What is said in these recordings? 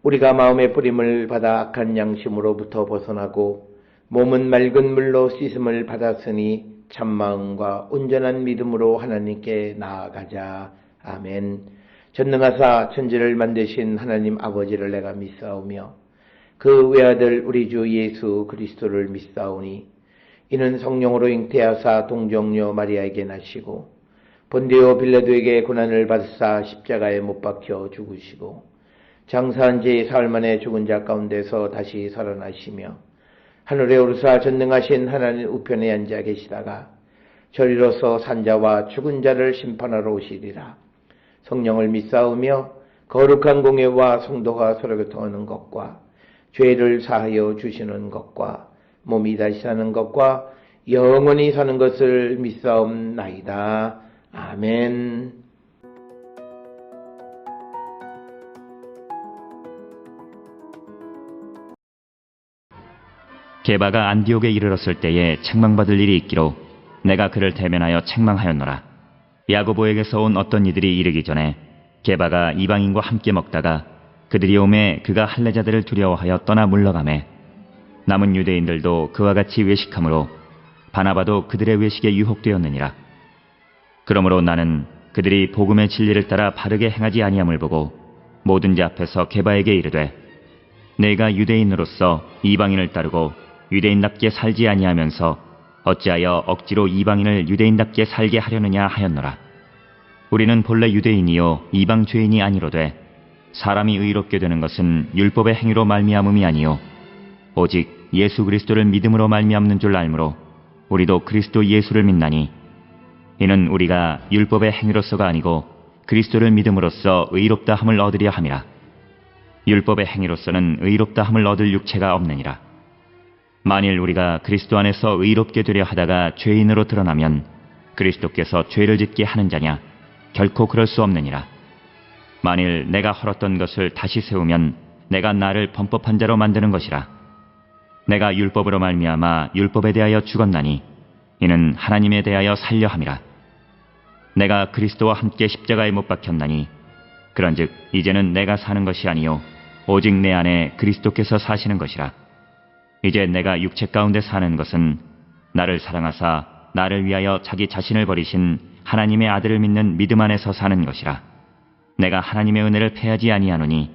우리가 마음의 뿌림을 받아 악한 양심으로부터 벗어나고 몸은 맑은 물로 씻음을 받았으니 참마음과 온전한 믿음으로 하나님께 나아가자. 아멘. 전능하사 천지를 만드신 하나님 아버지를 내가 믿사오며 그 외아들 우리 주 예수 그리스도를 믿사오니 이는 성령으로 잉태하사 동정녀 마리아에게 나시고 본디오 빌라도에게 고난을 받으사 십자가에 못 박혀 죽으시고 장사한 지 사흘 만에 죽은 자 가운데서 다시 살아나시며 하늘에 오르사 전능하신 하나님 우편에 앉아 계시다가 저리로서 산자와 죽은 자를 심판하러 오시리라. 성령을 믿사오며 거룩한 공예와 성도가 서로 교통하는 것과 죄를 사하여 주시는 것과 몸이 다시 사는 것과 영원히 사는 것을 믿사옵나이다. 아멘. 게바가 안디옥에 이르렀을 때에 책망받을 일이 있기로 내가 그를 대면하여 책망하였노라. 야고보에게서 온 어떤 이들이 이르기 전에 게바가 이방인과 함께 먹다가 그들이 오매 그가 할례자들을 두려워하여 떠나 물러가매 남은 유대인들도 그와 같이 외식하므로 바나바도 그들의 외식에 유혹되었느니라. 그러므로 나는 그들이 복음의 진리를 따라 바르게 행하지 아니함을 보고 모든 자 앞에서 게바에게 이르되 내가 유대인으로서 이방인을 따르고 유대인답게 살지 아니하면서 어찌하여 억지로 이방인을 유대인답게 살게 하려느냐 하였노라. 우리는 본래 유대인이요 이방 죄인이 아니로되 사람이 의롭게 되는 것은 율법의 행위로 말미암음이 아니요 오직 예수 그리스도를 믿음으로 말미암는 줄 알므로 우리도 그리스도 예수를 믿나니 이는 우리가 율법의 행위로서가 아니고 그리스도를 믿음으로써 의롭다 함을 얻으려 함이라. 율법의 행위로서는 의롭다 함을 얻을 육체가 없느니라. 만일 우리가 그리스도 안에서 의롭게 되려 하다가 죄인으로 드러나면 그리스도께서 죄를 짓게 하는 자냐? 결코 그럴 수 없느니라. 만일 내가 헐었던 것을 다시 세우면 내가 나를 범법한 자로 만드는 것이라. 내가 율법으로 말미암아 율법에 대하여 죽었나니 이는 하나님에 대하여 살려 함이라. 내가 그리스도와 함께 십자가에 못 박혔나니 그런즉 이제는 내가 사는 것이 아니요 오직 내 안에 그리스도께서 사시는 것이라. 이제 내가 육체 가운데 사는 것은 나를 사랑하사 나를 위하여 자기 자신을 버리신 하나님의 아들을 믿는 믿음 안에서 사는 것이라. 내가 하나님의 은혜를 패하지 아니하노니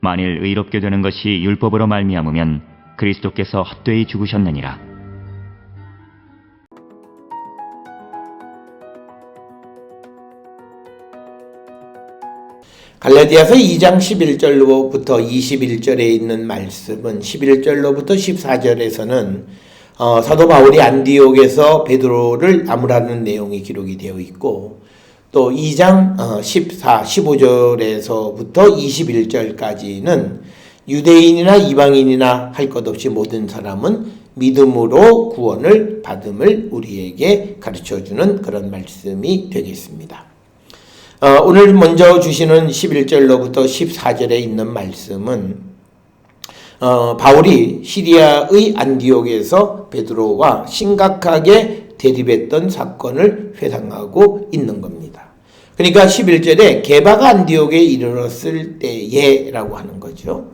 만일 의롭게 되는 것이 율법으로 말미암으면 그리스도께서 헛되이 죽으셨느니라. 갈라디아서 2장 11절로부터 21절에 있는 말씀은 11절로부터 14절에서는 사도 바울이 안디옥에서 베드로를 나무라는 내용이 기록이 되어 있고 또 2장 14, 15절에서부터 21절까지는 유대인이나 이방인이나 할 것 없이 모든 사람은 믿음으로 구원을 받음을 우리에게 가르쳐주는 그런 말씀이 되겠습니다. 오늘 먼저 주시는 11절로부터 14절에 있는 말씀은 바울이 시리아의 안디옥에서 베드로와 심각하게 대립했던 사건을 회상하고 있는 겁니다. 그러니까 11절에 게바가 안디옥에 이르렀을 때에라고 하는 거죠.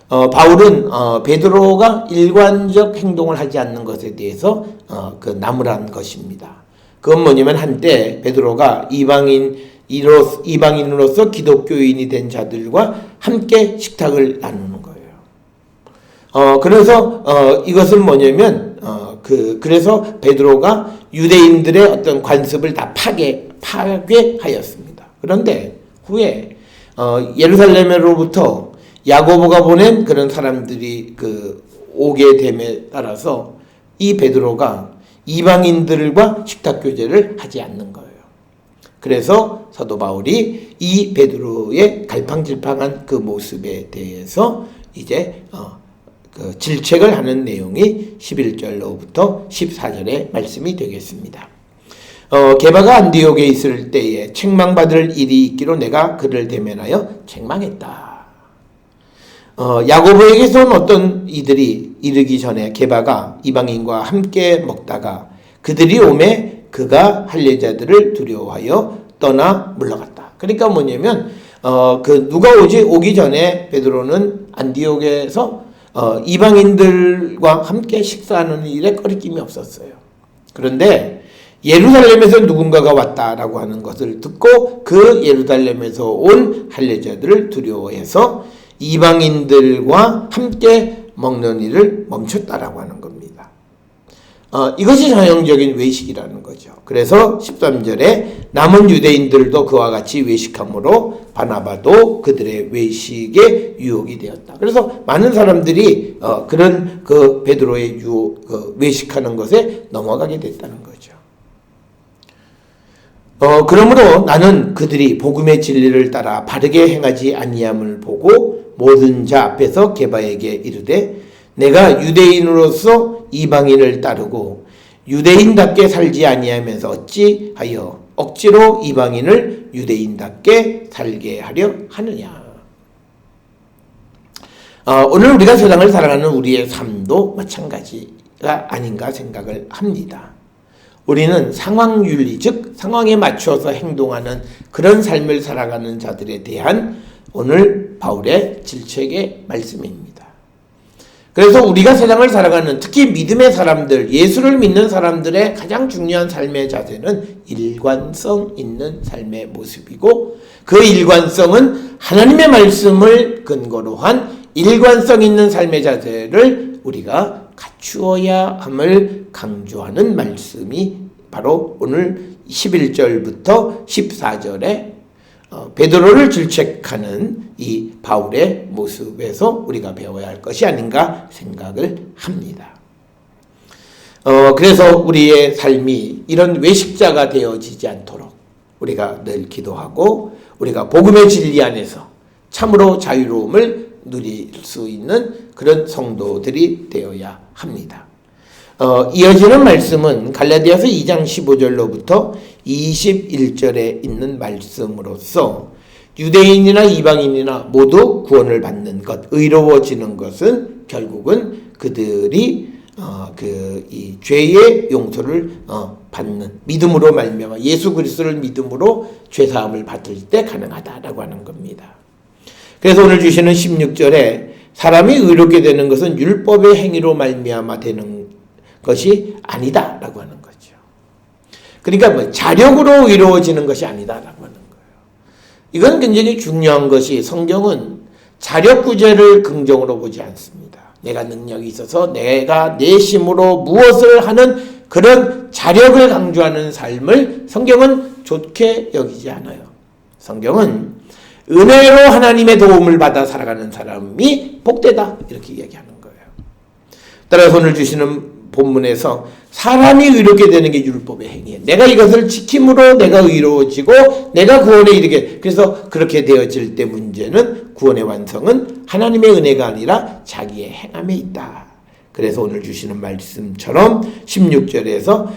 바울은 베드로가 일관적 행동을 하지 않는 것에 대해서 나무란 것입니다. 그건 뭐냐면 한때 베드로가 이방인으로서 기독교인이 된 자들과 함께 식탁을 나누는 거예요. 그래서 이것은 뭐냐면 그래서 베드로가 유대인들의 어떤 관습을 다 파괴하였습니다. 그런데 후에 예루살렘으로부터 야고보가 보낸 그런 사람들이 오게 됨에 따라서 이 베드로가 이방인들과 식탁 교제를 하지 않는 거예요. 그래서 사도 바울이 이 베드로의 갈팡질팡한 그 모습에 대해서 이제 질책을 하는 내용이 11절로부터 14절의 말씀이 되겠습니다. 게바가 안디옥에 있을 때에 책망받을 일이 있기로 내가 그를 대면하여 책망했다. 야고보에게서 온 어떤 이들이 이르기 전에 게바가 이방인과 함께 먹다가 그들이 오매 그가 할례자들을 두려워하여 떠나 물러갔다. 그러니까 뭐냐면 누가 오기 전에 베드로는 안디옥에서 이방인들과 함께 식사하는 일에 거리낌이 없었어요. 그런데 예루살렘에서 누군가가 왔다라고 하는 것을 듣고 그 예루살렘에서 온 할례자들을 두려워해서 이방인들과 함께 먹는 일을 멈췄다라고 하는 겁니다. 이것이 전형적인 외식이라는 거죠. 그래서 13절에 남은 유대인들도 그와 같이 외식함으로 바나바도 그들의 외식에 유혹이 되었다. 그래서 많은 사람들이 그런 그 베드로의 외식하는 것에 넘어가게 됐다는 거죠. 그러므로 나는 그들이 복음의 진리를 따라 바르게 행하지 아니함을 보고 모든 자 앞에서 게바에게 이르되 내가 유대인으로서 이방인을 따르고 유대인답게 살지 아니하면서 어찌하여 억지로 이방인을 유대인답게 살게 하려 하느냐. 오늘 우리가 세상을 살아가는 우리의 삶도 마찬가지가 아닌가 생각을 합니다. 우리는 상황윤리, 즉 상황에 맞춰서 행동하는 그런 삶을 살아가는 자들에 대한 오늘 바울의 질책의 말씀입니다. 그래서 우리가 세상을 살아가는 특히 믿음의 사람들, 예수를 믿는 사람들의 가장 중요한 삶의 자세는 일관성 있는 삶의 모습이고 그 일관성은 하나님의 말씀을 근거로 한 일관성 있는 삶의 자세를 우리가 갖추어야 함을 강조하는 말씀이 바로 오늘 11절부터 14절에 베드로를 질책하는 이 바울의 모습에서 우리가 배워야 할 것이 아닌가 생각을 합니다. 그래서 우리의 삶이 이런 외식자가 되어지지 않도록 우리가 늘 기도하고 우리가 복음의 진리 안에서 참으로 자유로움을 누릴 수 있는 그런 성도들이 되어야 합니다. 이어지는 말씀은 갈라디아서 2장 15절로부터 21절에 있는 말씀으로서 유대인이나 이방인이나 모두 구원을 받는 것, 의로워지는 것은 결국은 그들이 이 죄의 용서를 받는 믿음으로 말미암아 예수 그리스도를 믿음으로 죄 사함을 받을 때 가능하다라고 하는 겁니다. 그래서 오늘 주시는 16절에 사람이 의롭게 되는 것은 율법의 행위로 말미암아 되는 것이 아니다라고 하는 거죠. 그러니까 자력으로 의로워지는 것이 아니다라고 하는 거예요. 이건 굉장히 중요한 것이 성경은 자력 구제를 긍정으로 보지 않습니다. 내가 능력이 있어서 내가 내 힘으로 무엇을 하는 그런 자력을 강조하는 삶을 성경은 좋게 여기지 않아요. 성경은 은혜로 하나님의 도움을 받아 살아가는 사람이 복되다 이렇게 얘기하는 거예요. 따라서 오늘 주시는 본문에서 사람이 의롭게 되는 게 율법의 행위예요. 내가 이것을 지킴으로 내가 의로워지고 내가 구원에 이르게, 그래서 그렇게 되어질 때 문제는 구원의 완성은 하나님의 은혜가 아니라 자기의 행함에 있다. 그래서 오늘 주시는 말씀처럼 16절에서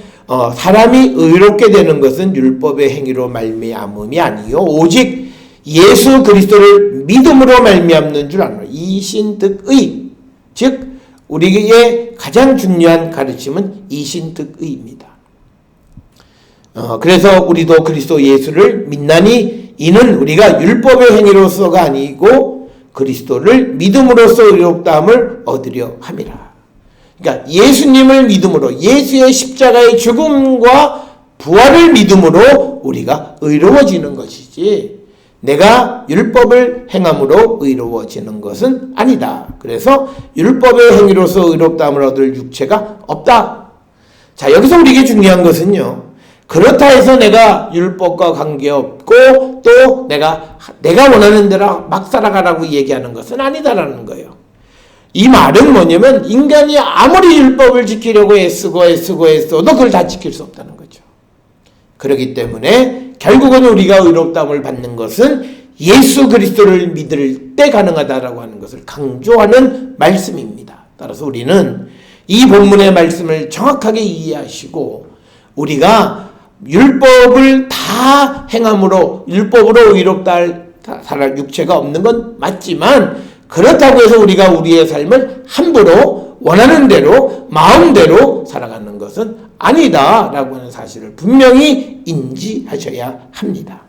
사람이 의롭게 되는 것은 율법의 행위로 말미암음이 아니요 오직 예수 그리스도를 믿음으로 말미암는 줄 아노라. 이신득의, 즉 우리의 가장 중요한 가르침은 이신득의입니다. 그래서 우리도 그리스도 예수를 믿나니 이는 우리가 율법의 행위로서가 아니고 그리스도를 믿음으로써 의롭다함을 얻으려 함이라. 그러니까 예수님을 믿음으로, 예수의 십자가의 죽음과 부활을 믿음으로 우리가 의로워지는 것이지 내가 율법을 행함으로 의로워지는 것은 아니다. 그래서 율법의 행위로서 의롭다함을 얻을 육체가 없다. 자, 여기서 우리에게 중요한 것은요, 그렇다 해서 내가 율법과 관계없고 또 내가 원하는 대로 막 살아가라고 얘기하는 것은 아니다라는 거예요. 이 말은 뭐냐면 인간이 아무리 율법을 지키려고 애써도 그걸 다 지킬 수 없다는 거죠. 그렇기 때문에 결국은 우리가 의롭다함을 받는 것은 예수 그리스도를 믿을 때 가능하다라고 하는 것을 강조하는 말씀입니다. 따라서 우리는 이 본문의 말씀을 정확하게 이해하시고 우리가 율법을 다 행함으로 율법으로 의롭다 할 육체가 없는 건 맞지만 그렇다고 해서 우리가 우리의 삶을 함부로 원하는 대로 마음대로 살아가는 것은 아니다라고 하는 사실을 분명히 인지하셔야 합니다.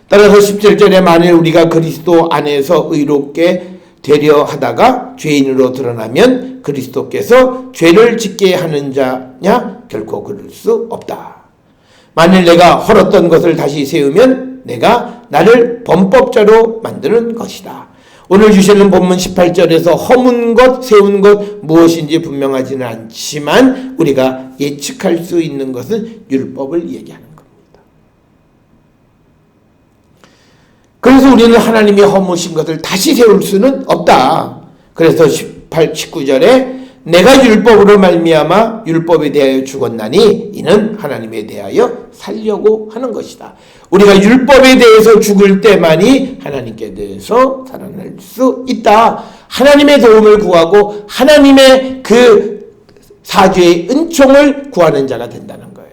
따라서 17절에 만일 우리가 그리스도 안에서 의롭게 되려 하다가 죄인으로 드러나면 그리스도께서 죄를 짓게 하는 자냐? 결코 그럴 수 없다. 만일 내가 헐었던 것을 다시 세우면 내가 나를 범법자로 만드는 것이다. 오늘 주시는 본문 18절에서 허문 것, 세운 것 무엇인지 분명하지는 않지만 우리가 예측할 수 있는 것은 율법을 얘기하는 겁니다. 그래서 우리는 하나님이 허무신 것을 다시 세울 수는 없다. 그래서 19절에 내가 율법으로 말미암아 율법에 대하여 죽었나니 이는 하나님에 대하여 살려고 하는 것이다. 우리가 율법에 대해서 죽을 때만이 하나님께 대해서 살아날 수 있다. 하나님의 도움을 구하고 하나님의 그 사죄의 은총을 구하는 자가 된다는 거예요.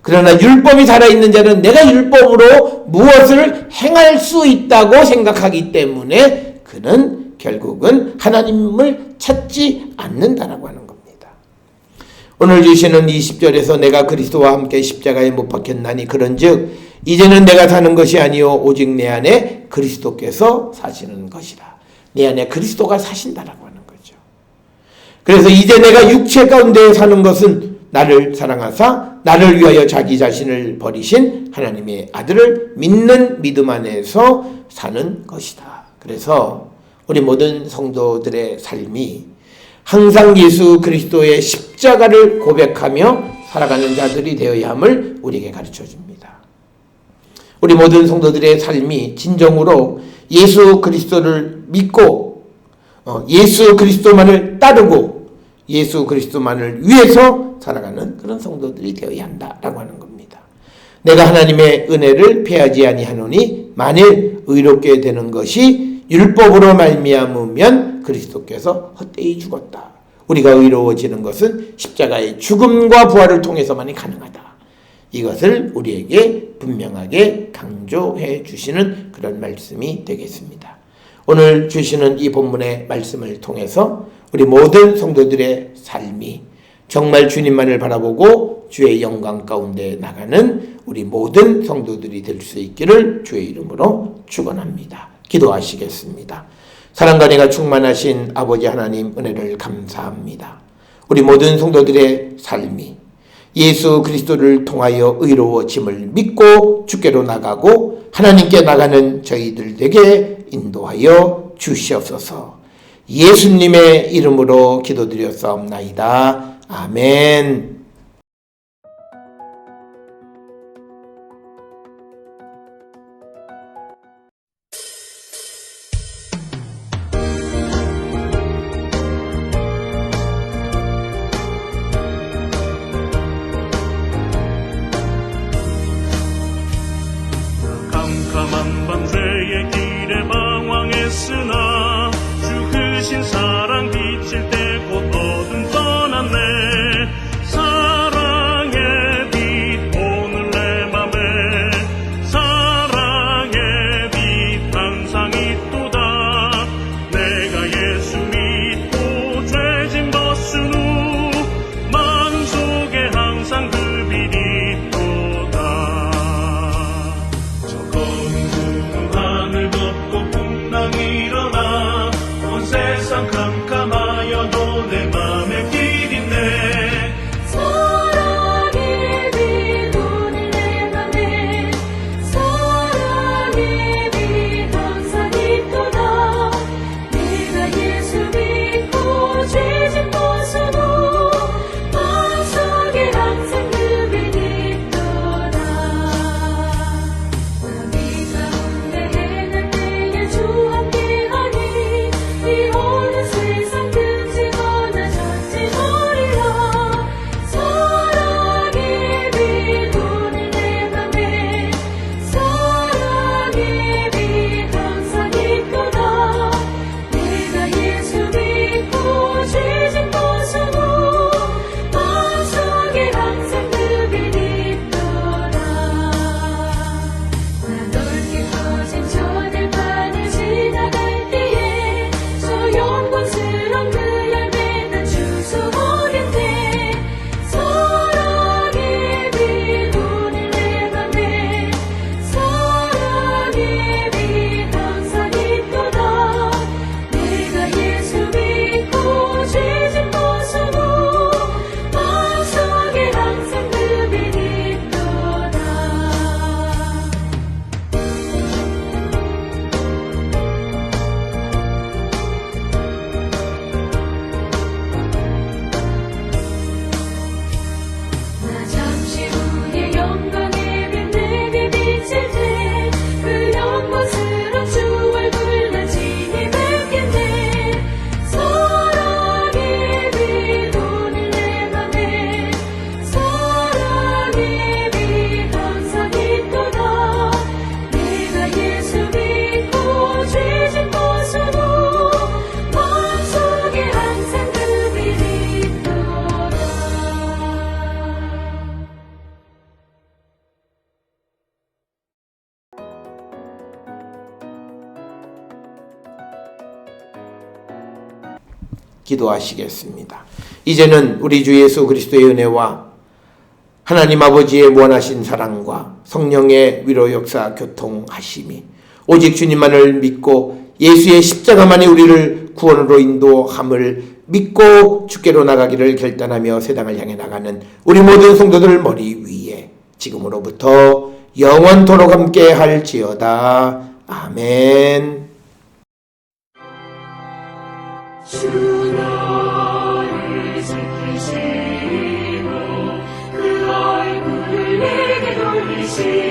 그러나 율법이 살아있는 자는 내가 율법으로 무엇을 행할 수 있다고 생각하기 때문에 그는 결국은 하나님을 찾지 않는다라고 하는 겁니다. 오늘 주시는 20절에서 내가 그리스도와 함께 십자가에 못 박혔나니 그런즉 이제는 내가 사는 것이 아니요 오직 내 안에 그리스도께서 사시는 것이라. 내 안에 그리스도가 사신다라고 하는 거죠. 그래서 이제 내가 육체 가운데 사는 것은 나를 사랑하사 나를 위하여 자기 자신을 버리신 하나님의 아들을 믿는 믿음 안에서 사는 것이다. 그래서 우리 모든 성도들의 삶이 항상 예수 그리스도의 십자가를 고백하며 살아가는 자들이 되어야 함을 우리에게 가르쳐 줍니다. 우리 모든 성도들의 삶이 진정으로 예수 그리스도를 믿고 예수 그리스도만을 따르고 예수 그리스도만을 위해서 살아가는 그런 성도들이 되어야 한다라고 하는 겁니다. 내가 하나님의 은혜를 패하지 아니하노니 만일 의롭게 되는 것이 율법으로 말미암으면 그리스도께서 헛되이 죽었다. 우리가 의로워지는 것은 십자가의 죽음과 부활을 통해서만이 가능하다. 이것을 우리에게 분명하게 강조해 주시는 그런 말씀이 되겠습니다. 오늘 주시는 이 본문의 말씀을 통해서 우리 모든 성도들의 삶이 정말 주님만을 바라보고 주의 영광 가운데 나가는 우리 모든 성도들이 될 수 있기를 주의 이름으로 축원합니다. 기도하시겠습니다. 사랑과 은혜가 충만하신 아버지 하나님 은혜를 감사합니다. 우리 모든 성도들의 삶이 예수 그리스도를 통하여 의로워짐을 믿고 주께로 나가고 하나님께 나가는 저희들 되게 인도하여 주시옵소서. 예수님의 이름으로 기도드렸사옵나이다. 아멘. 캄캄한 밤새의 길에 방황했으나 주 크신 사랑 비칠 때 곧 어둠 떠났네. 사랑의 빛 오늘 내 맘에 사랑의 빛 항상 있도다. 내가 예수 믿고 죄진 벗은 후 마음속에 항상 그 빛이 있도다. 하늘 덮고 풍랑이 일어나 온 세상 캄캄하여도 내 맘에 길 있네. 사랑의 빛 오늘 내 맘에 사랑의 빛 항상 있도다. 내가 예수 믿고 죄진 벗은 후 마음속에 항상 그 빛이 있도다. 주 함께 기도하시겠습니다. 이제는 우리 주 예수 그리스도의 은혜와 하나님 아버지의 무한하신 사랑과 성령의 위로 역사 교통하심이 오직 주님만을 믿고 예수의 십자가만이 우리를 구원으로 인도함을 믿고 주께로 나가기를 결단하며 세상을 향해 나가는 우리 모든 성도들 머리 위에 지금으로부터 영원토록 함께 할지어다. 아멘. 주 너를 지키시고 그 얼굴을 내게 돌리시고